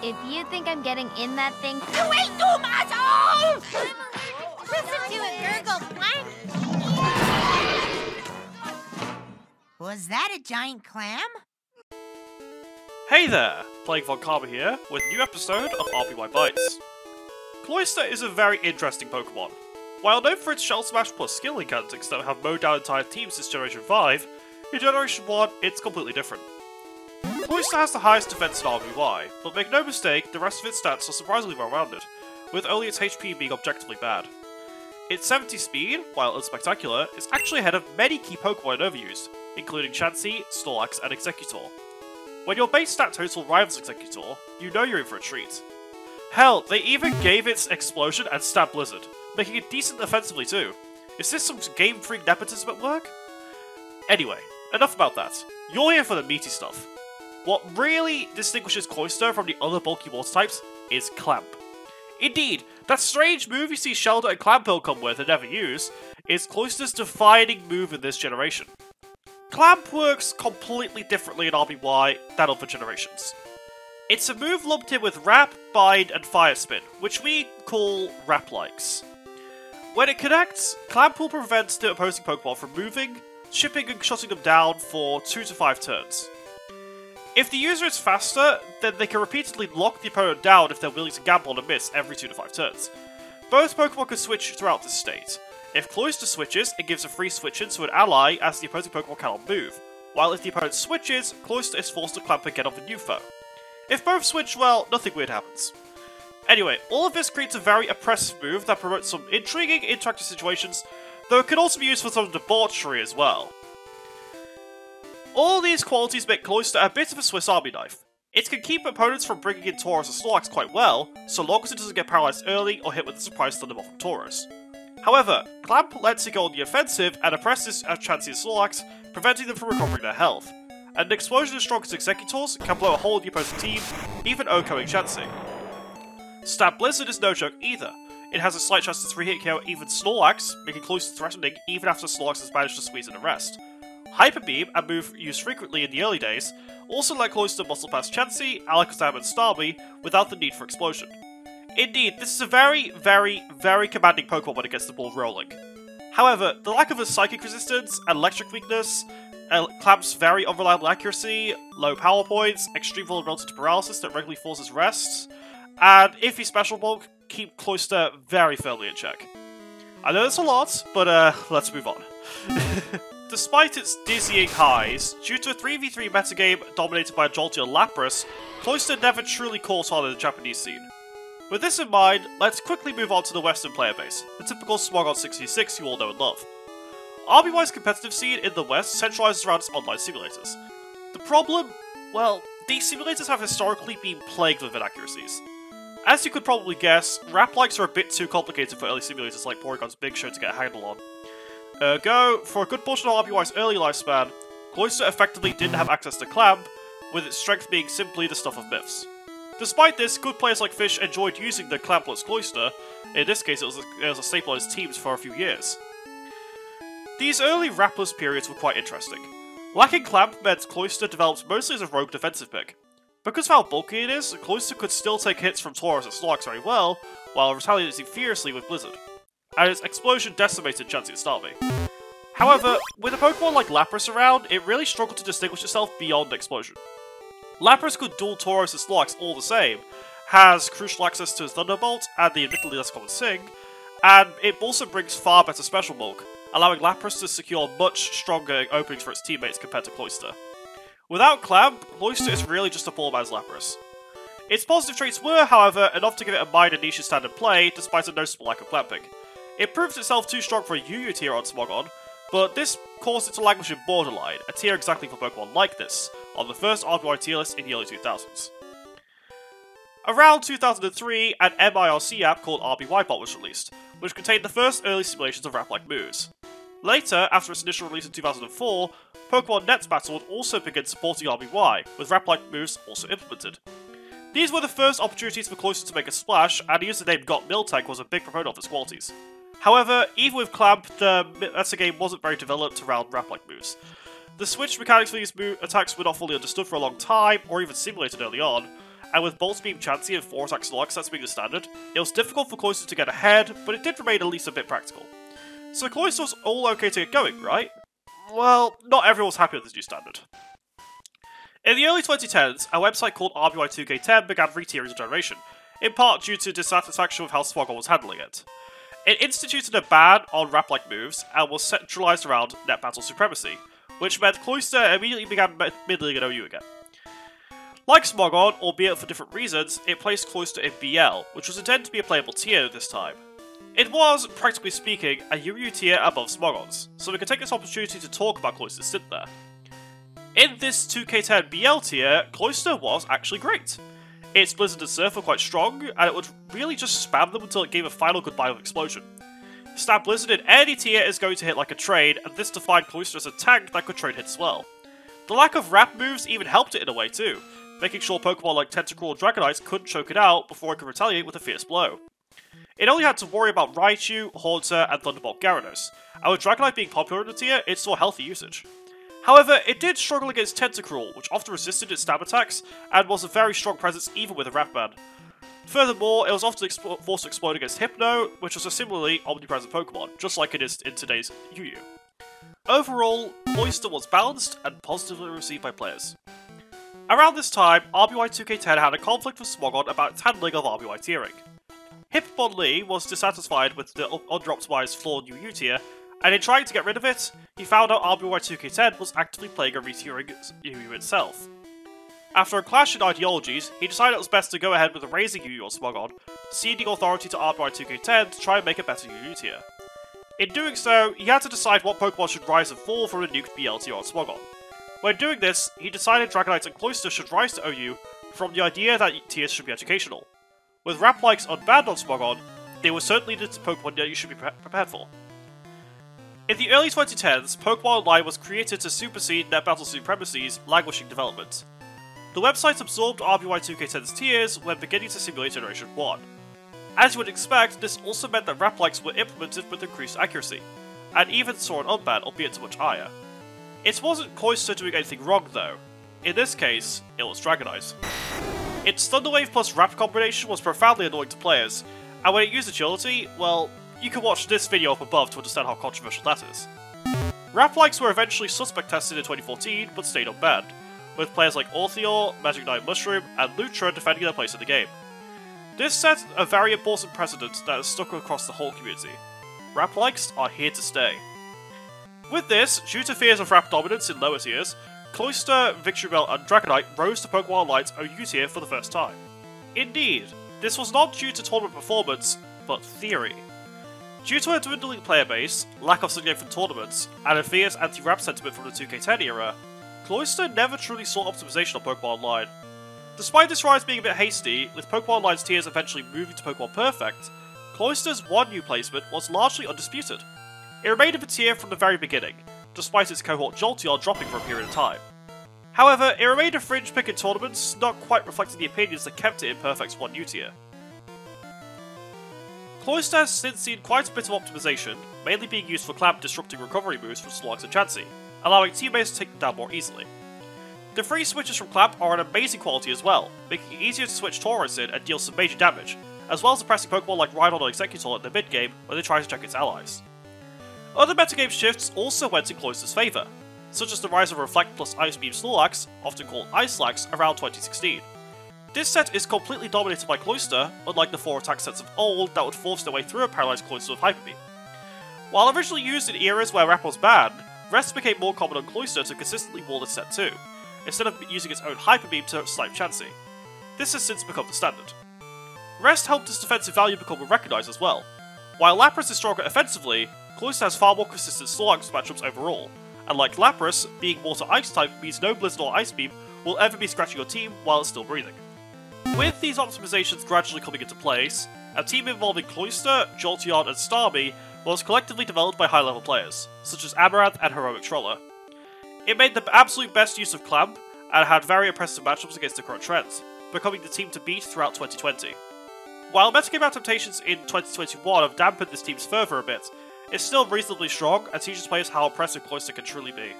If you think I'm getting in that thing, You ate two muscles! listen to it gurgle, plank. Was that a giant clam? Hey there! Playing Von Karma here, with a new episode of RBY Bytes. Cloyster is a very interesting Pokemon. While known for its Shell Smash plus skill mechanics that have mowed down entire teams since Generation 5, in Generation 1 it's completely different. Cloyster has the highest defense in RBY, but make no mistake, the rest of its stats are surprisingly well rounded, with only its HP being objectively bad. Its 70 speed, while unspectacular, is actually ahead of many key Pokemon in OverUsed, including Chansey, Snorlax, and Exeggutor. When your base stat total rivals Exeggutor, you know you're in for a treat. Hell, they even gave its Explosion and Stab Blizzard, making it decent offensively too. Is this some Game Freak nepotism at work? Anyway, enough about that. You're here for the meaty stuff. What really distinguishes Cloyster from the other bulky water types is Clamp. Indeed, that strange move you see Shelder and Clampill come with and never use is Cloyster's defining move in this generation. Clamp works completely differently in RBY than other generations. It's a move lumped in with Wrap, Bind, and Fire Spin, which we call Wrap-likes. When it connects, Clamp will prevent the opposing Pokemon from moving, chipping and shutting them down for 2 to 5 turns. If the user is faster, then they can repeatedly lock the opponent down if they're willing to gamble on a miss every 2 to 5 turns. Both Pokemon can switch throughout this state. If Cloyster switches, it gives a free switch-in to an ally as the opposing Pokemon cannot move, while if the opponent switches, Cloyster is forced to clamp again on the new foe. If both switch, well, nothing weird happens. Anyway, all of this creates a very oppressive move that promotes some intriguing interactive situations, though it can also be used for some debauchery as well. All these qualities make Cloyster a bit of a Swiss Army knife. It can keep opponents from bringing in Tauros or Snorlax quite well, so long as it doesn't get paralyzed early or hit with a surprise Thunderbolt from Tauros. However, Clamp lets it go on the offensive and oppresses Chansey and Snorlax, preventing them from recovering their health. And an explosion as strong as Exeggutors can blow a hole in the opposing team, even OHKOing Chansey. Stab Blizzard is no joke either. It has a slight chance to 3-hit KO even Snorlax, making Cloyster threatening even after Snorlax has managed to squeeze in a rest. Hyper Beam, a move used frequently in the early days, also let Cloyster muscle past Chansey, Alakazam, and Starmie without the need for Explosion. Indeed, this is a very, very, very commanding Pokemon when it gets the ball rolling. However, the lack of a Psychic resistance, electric weakness, Clamp's very unreliable accuracy, low power points, extreme vulnerability to paralysis that regularly forces rests, and iffy special bulk keep Cloyster very firmly in check. I know that's a lot, but let's move on. Despite its dizzying highs, due to a 3v3 metagame dominated by a Jolteon Lapras, Cloyster never truly caught on in the Japanese scene. With this in mind, let's quickly move on to the Western player base, the typical Smogon 66 you all know and love. RBY's competitive scene in the West centralizes around its online simulators. The problem? Well, these simulators have historically been plagued with inaccuracies. As you could probably guess, Wrap-likes are a bit too complicated for early simulators like Porygon's Big Show to get a handle on. Ergo, for a good portion of RBY's early lifespan, Cloyster effectively didn't have access to Clamp, with its strength being simply the stuff of myths. Despite this, good players like Fish enjoyed using the Clampless Cloyster. In this case, it was a staple on his teams for a few years. These early Wrapless periods were quite interesting. Lacking Clamp meant Cloyster developed mostly as a rogue defensive pick. Because of how bulky it is, Cloyster could still take hits from Tauros and Snorlax very well, while retaliating fiercely with Blizzard. And its Explosion decimated Chansey and Starmie. However, with a Pokemon like Lapras around, it really struggled to distinguish itself beyond Explosion. Lapras could duel Tauros and Snorlax all the same, has crucial access to Thunderbolt and the admittedly less common Sing, and it also brings far better special bulk, allowing Lapras to secure much stronger openings for its teammates compared to Cloyster. Without Clamp, Cloyster is really just a poor man's Lapras. Its positive traits were, however, enough to give it a minor niche standard play, despite a noticeable lack of clamping. It proved itself too strong for a UU tier on Smogon, but this caused it to languish in Borderline, a tier exactly for Pokemon like this, on the first RBY tier list in the early 2000s. Around 2003, an MIRC app called RBY Bot was released, which contained the first early simulations of Wrap-like moves. Later, after its initial release in 2004, Pokemon Net's Battle would also begin supporting RBY, with Wrap-like moves also implemented. These were the first opportunities for Cloyster to make a splash, and the username GotMiltank was a big proponent of its qualities. However, even with Clamp, the metagame wasn't very developed around Wrap-like moves. The switch mechanics for these attacks were not fully understood for a long time, or even simulated early on, and with Bolt Beam Chansey and 4-attack Snorlax sets being the standard, it was difficult for Cloyster to get ahead, but it did remain at least a bit practical. So Cloyster was all okay to get going, right? Well, not everyone was happy with this new standard. In the early 2010s, a website called RBY 2K10 began re-tiering the generation, in part due to dissatisfaction with how Smogon was handling it. It instituted a ban on rap-like moves and was centralized around net battle supremacy, which meant Cloyster immediately began middling in OU again. Like Smogon, albeit for different reasons, it placed Cloyster in BL, which was intended to be a playable tier this time. It was, practically speaking, a UU tier above Smogon's, so we can take this opportunity to talk about Cloyster's stint there. In this 2K10 BL tier, Cloyster was actually great. Its Blizzard and Surf were quite strong, and it would really just spam them until it gave a final goodbye with Explosion. Stab Blizzard in any tier is going to hit like a trade, and this defined Cloyster as a tank that could trade hits well. The lack of wrap moves even helped it in a way too, making sure Pokemon like Tentacruel or Dragonite couldn't choke it out before it could retaliate with a fierce blow. It only had to worry about Raichu, Haunter, and Thunderbolt Gyarados, and with Dragonite being popular in the tier, it saw healthy usage. However, it did struggle against Tentacruel, which often resisted its stab attacks, and was a very strong presence even with a wrap ban. Furthermore, it was often forced to explode against Hypno, which was a similarly omnipresent Pokemon, just like it is in today's UU. Overall, Cloyster was balanced and positively received by players. Around this time, RBY 2K10 had a conflict with Smogon about its handling of RBY tiering. Hipmonlee was dissatisfied with the under-optimized flawed UU tier, and in trying to get rid of it, he found out RBY 2K10 was actively playing a re-tiering UU itself. After a clash in ideologies, he decided it was best to go ahead with erasing UU on Smogon, ceding authority to RBY 2K10 to try and make a better UU tier. In doing so, he had to decide what Pokemon should rise and fall from a nuked BL tier on Smogon. When doing this, he decided Dragonite and Cloyster should rise to OU from the idea that tiers should be educational. With rap-likes unbanned on Smogon, they were certainly the Pokemon that you should be prepared for. In the early 2010s, Pokemon Online was created to supersede Net Battle Supremacy's languishing development. The website absorbed RBY 2K10's tiers when beginning to simulate Generation 1. As you would expect, this also meant that rap-likes were implemented with increased accuracy, and even saw an unban, albeit to much higher. It wasn't Cloyster doing anything wrong though. In this case, it was Dragonite. Its Thunder Wave plus Rap combination was profoundly annoying to players, and when it used agility, well, you can watch this video up above to understand how controversial that is. Rap-likes were eventually suspect tested in 2014, but stayed unbanned, with players like Ortheor, Magic Knight Mushroom, and Lutra defending their place in the game. This set a very important precedent that has stuck across the whole community. Rap-likes are here to stay. With this, due to fears of rap dominance in lower tiers, Cloyster, Victreebel, and Dragonite rose to Pokemon Online's OU tier for the first time. Indeed, this was not due to tournament performance, but theory. Due to a dwindling player base, lack of significant tournaments, and a fierce anti-rap sentiment from the 2K10 era, Cloyster never truly saw optimization on Pokemon Online. Despite this rise being a bit hasty, with Pokemon Online's tiers eventually moving to Pokemon Perfect, Cloyster's 1 U placement was largely undisputed. It remained in the tier from the very beginning, despite its cohort Jolteon dropping for a period of time. However, it remained a fringe pick in tournaments, not quite reflecting the opinions that kept it in Perfect's 1 U tier. Cloyster has since seen quite a bit of optimization, mainly being used for Clamp disrupting recovery moves from Snorlax and Chansey, allowing teammates to take them down more easily. The free switches from Clamp are an amazing quality as well, making it easier to switch Tauros in and deal some major damage, as well as suppressing Pokemon like Rhydon or Exeggutor in the mid-game when they try to check its allies. Other metagame shifts also went in Cloyster's favour, such as the rise of Reflect plus Ice Beam Snorlax, often called Icelax, around 2016. This set is completely dominated by Cloyster, unlike the 4 attack sets of old that would force their way through a paralysed Cloyster with Hyper Beam. While originally used in eras where Rap was banned, Rest became more common on Cloyster to consistently wall this set too, instead of using its own Hyper Beam to snipe Chansey. This has since become the standard. Rest helped its defensive value become more recognised as well. While Lapras is stronger offensively, Cloyster has far more consistent Snorlax matchups overall, and like Lapras, being Water Ice type means no Blizzard or Ice Beam will ever be scratching your team while it's still breathing. With these optimizations gradually coming into place, a team involving Cloyster, Jolteon, and Starmie was collectively developed by high-level players, such as Amaranth and Heroic Troller. It made the absolute best use of Clamp, and had very impressive matchups against the current trends, becoming the team to beat throughout 2020. While metagame adaptations in 2021 have dampened this team's fervour a bit, it's still reasonably strong and teaches players how impressive Cloyster can truly be.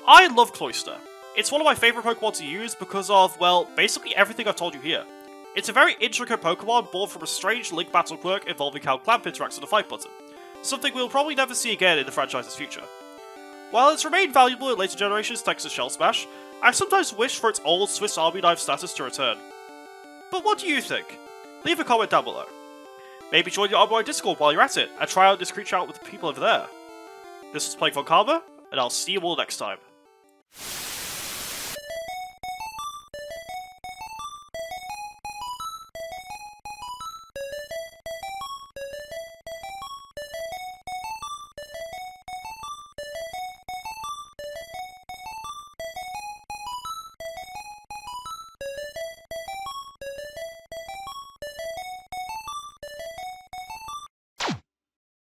I love Cloyster. It's one of my favourite Pokemon to use because of, well, basically everything I've told you here. It's a very intricate Pokemon born from a strange Link battle quirk involving how Clamp interacts with the fight button, something we'll probably never see again in the franchise's future. While it's remained valuable in later generations thanks to Shell Smash, I sometimes wish for its old Swiss Army knife status to return. But what do you think? Leave a comment down below. Maybe join the RBY Discord while you're at it, and try out this creature out with the people over there. This was Playing for Karma, and I'll see you all next time.